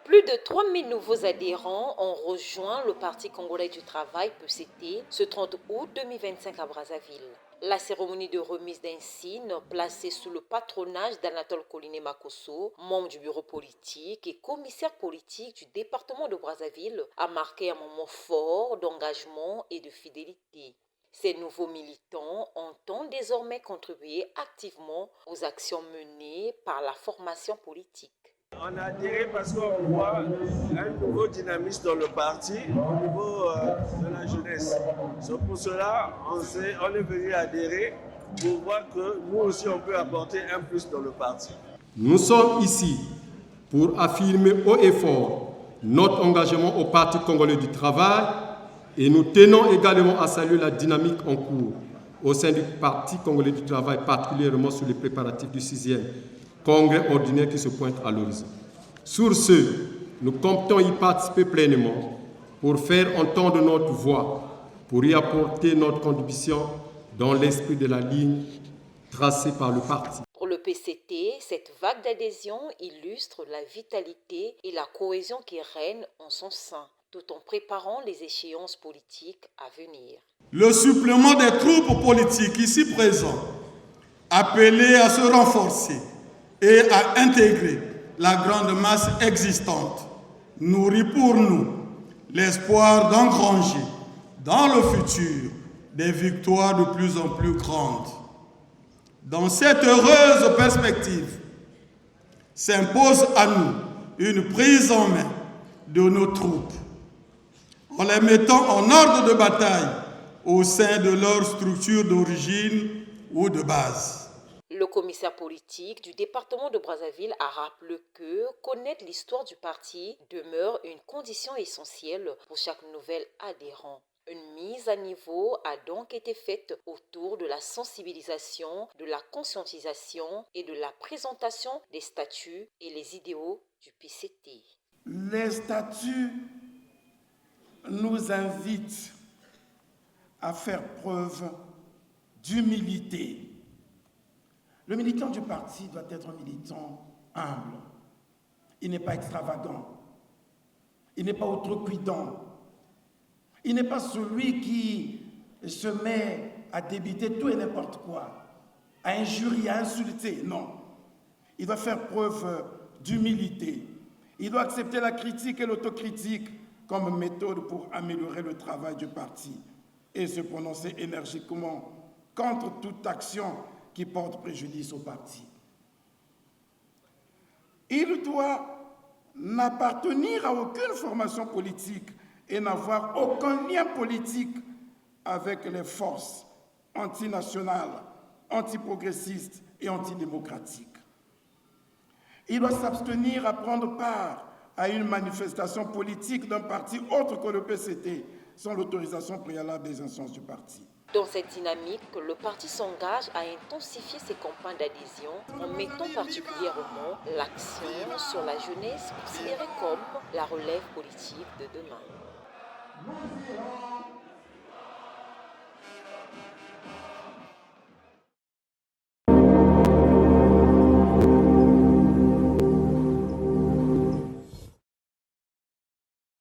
Plus de 3000 nouveaux adhérents ont rejoint le Parti congolais du travail PCT ce 30 août 2025 à Brazzaville. La cérémonie de remise d'insigne, placée sous le patronage d'Anatole Koliné Makosso, membre du bureau politique et commissaire politique du département de Brazzaville, a marqué un moment fort d'engagement et de fidélité. Ces nouveaux militants entendent désormais contribuer activement aux actions menées par la formation politique. On a adhéré parce qu'on voit un nouveau dynamisme dans le parti au niveau de la jeunesse. C'est pour cela on est venu adhérer pour voir que nous aussi on peut apporter un plus dans le parti. Nous sommes ici pour affirmer haut et fort notre engagement au Parti congolais du travail et nous tenons également à saluer la dynamique en cours au sein du Parti congolais du travail, particulièrement sur les préparatifs du 6e congrès ordinaire qui se pointe à l'horizon. Sur ce, nous comptons y participer pleinement pour faire entendre notre voix, pour y apporter notre contribution dans l'esprit de la ligne tracée par le parti. Pour le PCT, cette vague d'adhésion illustre la vitalité et la cohésion qui règnent en son sein, tout en préparant les échéances politiques à venir. Le supplément des troupes politiques ici présents, appelés à se renforcer et à intégrer la grande masse existante, nourrit pour nous l'espoir d'engranger dans le futur des victoires de plus en plus grandes. Dans cette heureuse perspective, s'impose à nous une prise en main de nos troupes, en les mettant en ordre de bataille au sein de leur structure d'origine ou de base. Le commissaire politique du département de Brazzaville a rappelé que connaître l'histoire du parti demeure une condition essentielle pour chaque nouvel adhérent. Une mise à niveau a donc été faite autour de la sensibilisation, de la conscientisation et de la présentation des statuts et les idéaux du PCT. Les statuts nous invitent à faire preuve d'humilité. Le militant du parti doit être un militant humble. Il n'est pas extravagant. Il n'est pas outrecuidant. Il n'est pas celui qui se met à débiter tout et n'importe quoi, à injurier, à insulter. Non. Il doit faire preuve d'humilité. Il doit accepter la critique et l'autocritique comme méthode pour améliorer le travail du parti et se prononcer énergiquement contre toute action qui porte préjudice au parti. Il doit n'appartenir à aucune formation politique et n'avoir aucun lien politique avec les forces antinationales, antiprogressistes et antidémocratiques. Il doit s'abstenir à prendre part à une manifestation politique d'un parti autre que le PCT sans l'autorisation préalable des instances du parti. Dans cette dynamique, le parti s'engage à intensifier ses campagnes d'adhésion en mettant particulièrement l'accent sur la jeunesse considérée comme la relève politique de demain.